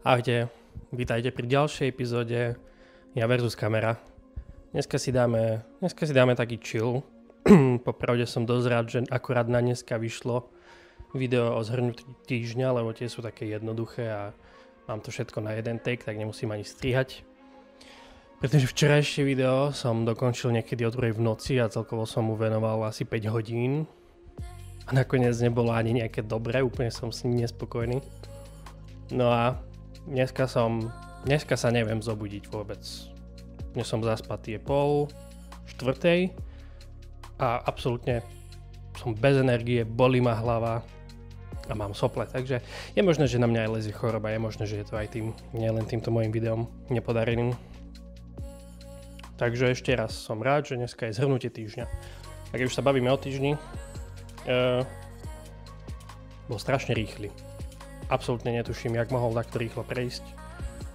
Ahojte, vítajte pri ďalšej epizóde Ja versus kamera. Dneska si dáme taký chill. Popravde som dosť rád, že akurát na dneska vyšlo video o zhrnutí týždňa, lebo tie sú také jednoduché a mám to všetko na jeden take, tak nemusím ani strihať. Pretože včerajšie video som dokončil niekedy o 2 v noci a celkovo som mu venoval asi 5 hodín. A nakoniec nebolo ani nejaké dobré, úplne som s ním nespokojný. No a dneska sa neviem zobudiť vôbec. Dnes som zaspatý, je 3:30 a absolútne som bez energie, bolí ma hlava a mám sople, takže je možné, že na mňa aj lezie choroba, je možné, že je to aj tým, nielen týmto mojim videom nepodareným. Takže ešte raz som rád, že dneska je zhrnutie týždňa. A keď už sa bavíme o týždni, bol strašne rýchly. Absolútne netuším, jak mohol takto rýchlo prejsť.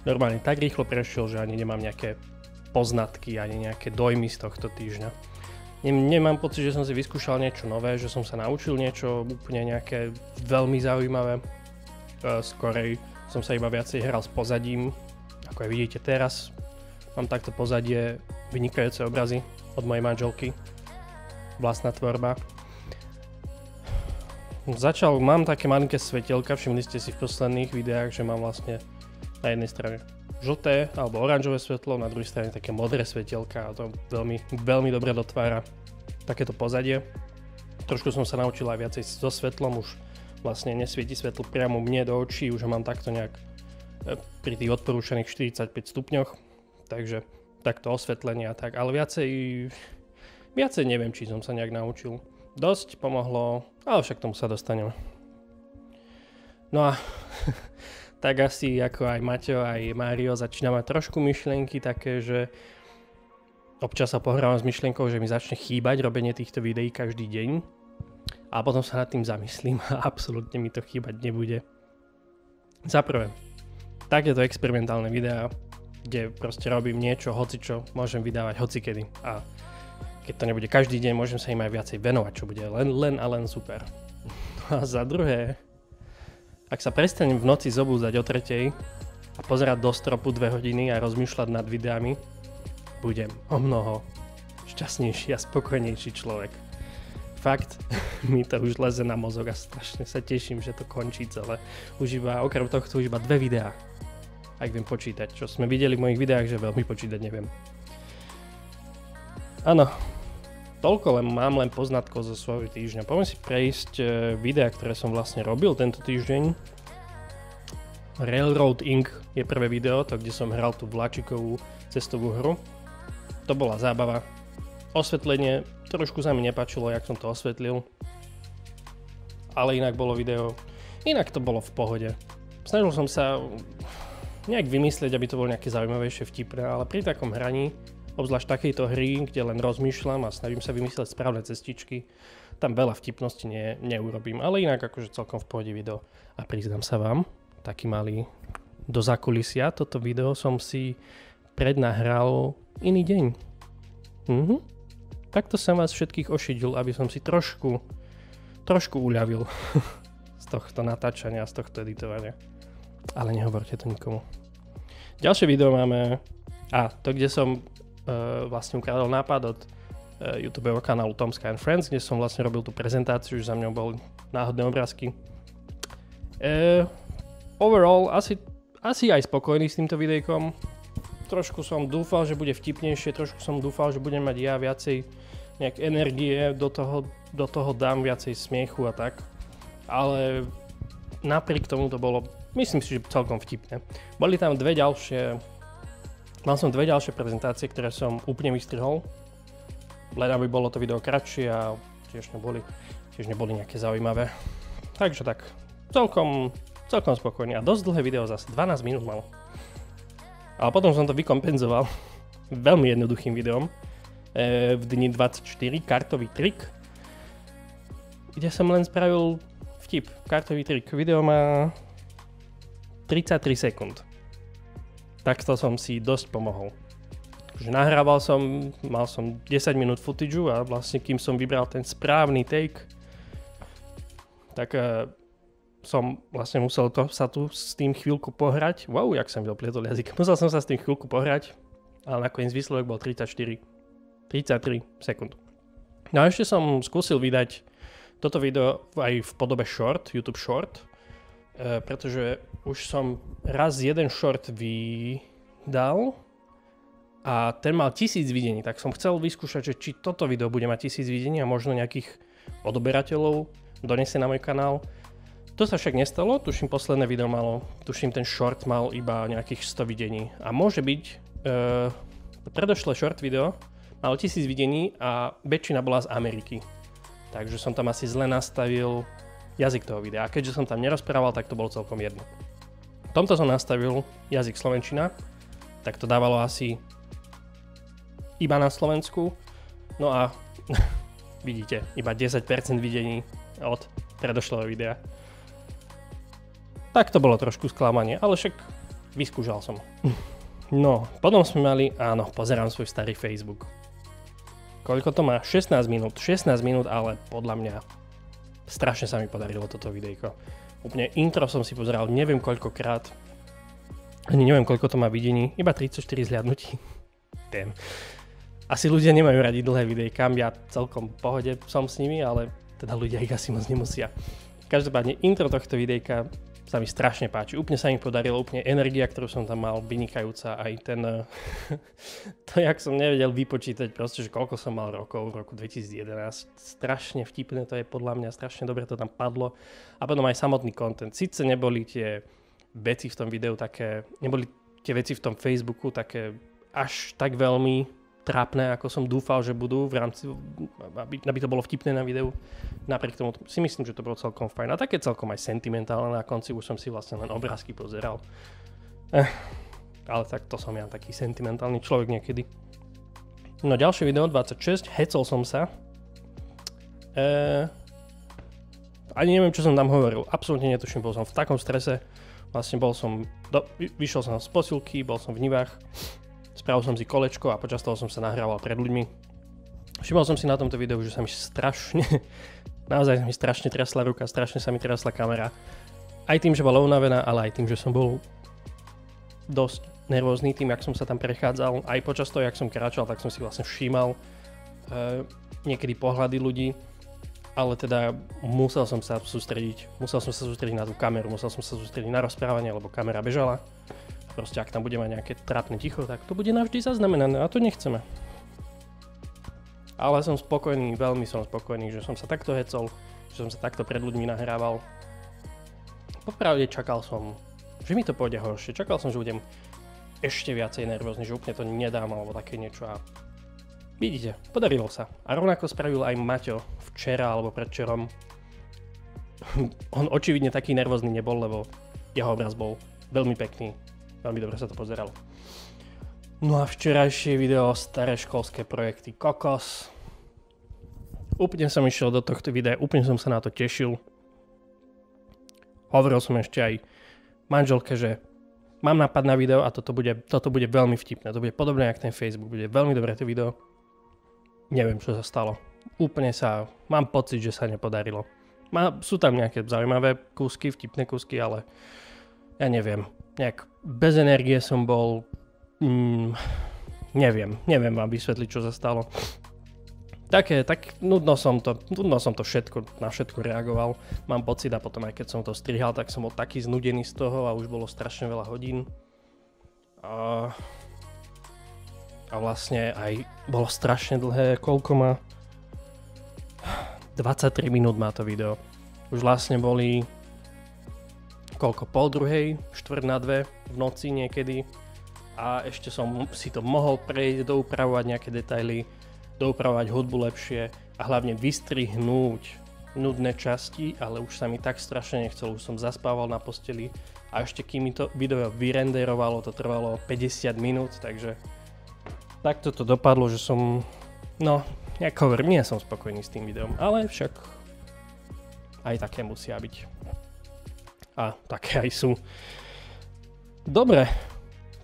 Normálne tak rýchlo prešiel, že ani nemám nejaké poznatky, ani nejaké dojmy z tohto týždňa. Nemám pocit, že som si vyskúšal niečo nové, že som sa naučil niečo úplne nejaké veľmi zaujímavé. Skorej som sa iba viacej hral s pozadím. Ako aj vidíte teraz, mám takto pozadie, vynikajúce obrazy od mojej manželky. Vlastná tvorba. Mám také malinké svetelka, všimli ste si v posledných videách, že mám vlastne na jednej strane žlté alebo oranžové svetlo, na druhej strane také modré svetelka a to veľmi, veľmi dobre dotvára takéto pozadie. Trošku som sa naučil aj viacej so svetlom, už vlastne nesvieti svetlo priamo mne do očí, už ho mám takto nejak pri tých odporúčaných 45 stupňoch, takže takto osvetlenie a tak, ale viacej neviem, či som sa nejak naučil. Dosť pomohlo, ale však tomu sa dostaneme. No a tak asi ako aj Maťo, aj Mário začína mať trošku myšlienky také, že občas sa pohrávam s myšlienkou, že mi začne chýbať robenie týchto videí každý deň a potom sa nad tým zamyslím a absolútne mi to chýbať nebude. Za prvé, takéto experimentálne videá, kde proste robím niečo, hocičo, môžem vydávať hocikedy a keď to nebude každý deň, môžem sa im aj viacej venovať, čo bude len super. No a za druhé, ak sa prestanem v noci zobúdzať o 3:00 a pozerať do stropu 2 hodiny a rozmýšľať nad videami, budem o mnoho šťastnejší a spokojnejší človek. Fakt, mi to už leze na mozog a strašne sa teším, že to končí celé. Okrem tohto už iba 2 videá. Ak viem počítať, čo sme videli v mojich videách, že veľmi počítať neviem. Áno, mám len poznatkov zo svojho týždňa. Poďme si prejsť videá, ktoré som vlastne robil tento týždeň. Railroad Inc. je prvé video, to kde som hral tú vláčikovú cestovú hru. To bola zábava. Osvetlenie, trošku sa mi nepáčilo, jak som to osvetlil. Ale inak to bolo v pohode. Snažil som sa nejak vymyslieť, aby to bolo nejaké zaujímavejšie, vtipné, ale pri takom hraní, obzvlášť takejto hry, kde len rozmýšľam a snažím sa vymyslieť správne cestičky, tam veľa vtipnosti neurobím, ale inak akože celkom v pohode video. A priznám sa vám, taký malý do zákulisia, toto video som si prednahral iný deň. Takto som vás všetkých ošidil, aby som si trošku uľavil z tohto natáčania, z tohto editovania. Ale nehovorte to nikomu. Ďalšie video máme, kde som vlastne ukradol nápad od YouTubeového kanálu Tom Sky and Friends, kde som vlastne robil tú prezentáciu, že za mňou boli náhodné obrázky. Overall, asi aj spokojný s týmto videjkom. Trošku som dúfal, že bude vtipnejšie, trošku som dúfal, že budem mať ja viacej nejak energie, do toho dám viacej smiechu a tak. Ale napriek tomu to bolo, myslím si, že celkom vtipné. Boli tam Mal som 2 ďalšie prezentácie, ktoré som úplne vystrihol. Len aby bolo to video kratšie a tiež neboli nejaké zaujímavé. Takže tak, celkom spokojný a dosť dlhé video, zase 12 minút malo. Ale potom som to vykompenzoval veľmi jednoduchým videom v dni 24, kartový trik, kde som len spravil vtip, kartový trik. Video má 33 sekúnd. Takto som si dosť pomohol. Nahrával som, mal som 10 minút footageu a vlastne kým som vybral ten správny take, tak som vlastne musel sa tu s tým chvíľku pohrať. Wow, jak som doplietol jazyk. Musel som sa s tým chvíľku pohrať, ale nakoniec výsledok bol 33 sekúnd. No a ešte som skúsil vydať toto video aj v podobe short, YouTube short, pretože už som raz jeden short vydal a ten mal 1000 videní, tak som chcel vyskúšať, že či toto video bude mať 1000 videní a možno nejakých odoberateľov donesie na môj kanál. To sa však nestalo, tuším posledné video ten short mal iba nejakých 100 videní a môže byť predošlé short video malo 1000 videní a väčšina bola z Ameriky. Takže som tam asi zle nastavil jazyk toho videa. A keďže som tam nerozprával, tak to bolo celkom jedno. V tomto som nastavil jazyk slovenčina, tak to dávalo asi iba na Slovensku. No a vidíte, iba 10% videní od predošlého videa. Tak to bolo trošku sklamanie, ale však vyskúšal som. No, potom sme mali, áno, pozerám svoj starý Facebook. Koľko to má? 16 minút, ale podľa mňa strašne sa mi podarilo toto videjko. Úplne intro som si pozeral neviem koľkokrát, ani neviem koľko to má videní, iba 34 zhliadnutí. Asi ľudia nemajú radi dlhé videjka, ja celkom v pohode som s nimi, ale teda ľudia ich asi moc nemusia. Každopádne intro tohto videjka sa mi strašne páči. Úplne sa mi podarilo, úplne energia, ktorú som tam mal, vynikajúca. Aj ten, to jak som nevedel vypočítať proste, že koľko som mal rokov v roku 2011. Strašne vtipné to je podľa mňa, strašne dobre to tam padlo. A potom aj samotný content. Sice neboli tie veci v tom videu také, neboli tie veci v tom Facebooku také až tak veľmi trápne, ako som dúfal, že budú v rámci, aby to bolo vtipné na videu. Napriek tomu si myslím, že to bolo celkom fajn. A také celkom aj sentimentálne. Na konci už som si vlastne len obrázky pozeral. Ale tak to som ja taký sentimentálny človek niekedy. No ďalšie video, 26, hecol som sa. Ani neviem, čo som tam hovoril. Absolútne netuším, bol som v takom strese. Vlastne vyšiel som z posilky, bol som v Nivách. Spravil som si kolečko a počas toho som sa nahrával pred ľuďmi. Všimol som si na tomto videu, že sa mi naozaj mi strašne trasla ruka, strašne sa mi trasla kamera. Aj tým, že bola unavená, ale aj tým, že som bol dosť nervózny tým, jak som sa tam prechádzal. Aj počas toho, jak som kráčal, tak som si vlastne všímal niekedy pohľady ľudí. Ale teda musel som sa sústrediť na tú kameru, musel som sa sústrediť na rozprávanie, lebo kamera bežala. Proste ak tam bude mať nejaké trápne ticho, tak to bude navždy zaznamenané a to nechceme. Ale som spokojný, veľmi som spokojný, že som sa takto hecol, že som sa takto pred ľuďmi nahrával. Popravde čakal som, že mi to pôjde horšie, čakal som, že budem ešte viacej nervózny, že úplne to nedám alebo také niečo a vidíte, podarilo sa. A rovnako spravil aj Maťo včera alebo predvčerom. On očividne taký nervózny nebol, lebo jeho obraz bol veľmi pekný. Veľmi dobre sa to pozeralo. No a včerajšie video, staré školské projekty Kokos. Úplne som išiel do tohto videa, úplne som sa na to tešil. Hovoril som ešte aj manželke, že mám nápad na video a toto bude veľmi vtipné. To bude podobné jak ten Facebook, bude veľmi dobré to video. Neviem, čo sa stalo. Mám pocit, že sa nepodarilo. Sú tam nejaké zaujímavé kúsky, vtipné kúsky, ale ja neviem. Nejak bez energie som bol, neviem vám vysvetliť, čo sa stalo. Tak nudno som to na všetko reagoval. Mám pocit a potom aj keď som to strihal, tak som bol taký znudený z toho a už bolo strašne veľa hodín. A vlastne aj bolo strašne dlhé, koľko má? 23 minút má to video. Už vlastne boli pol druhej, 1:45 v noci niekedy a ešte som si to mohol prejsť, doupravovať nejaké detaily, doupravovať hudbu lepšie a hlavne vystrihnúť nudné časti, ale už sa mi tak strašne nechcel, už som zaspával na posteli a ešte kým mi to video vyrenderovalo, to trvalo 50 minút, takže takto to dopadlo, že som, nejak hovorím, nie som spokojný s tým videom, ale však aj také musia byť. A také aj sú. Dobre,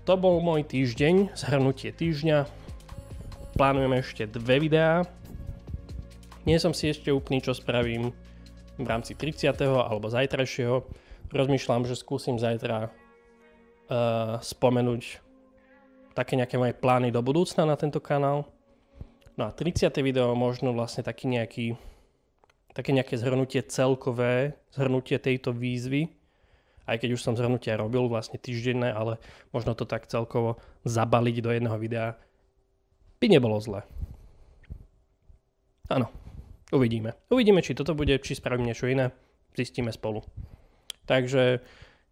to bol môj týždeň, zhrnutie týždňa. Plánujem ešte 2 videá. Nie som si ešte úplný, čo spravím. v rámci 30. alebo zajtrajšieho. Rozmýšľam, že skúsim zajtra spomenúť také nejaké moje plány do budúcna na tento kanál. No a 30. video možno vlastne také nejaké zhrnutie celkové, zhrnutie tejto výzvy, aj keď už som zhrnutia robil vlastne týždenné, ale možno to tak celkovo zabaliť do jedného videa by nebolo zle. Áno, uvidíme. Uvidíme, či toto bude, či spravím niečo iné, zistíme spolu. Takže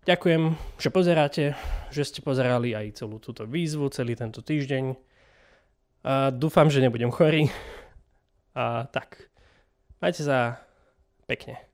ďakujem, že pozeráte, že ste pozerali aj celú túto výzvu, celý tento týždeň. A dúfam, že nebudem chorý. A tak, majte sa pekne.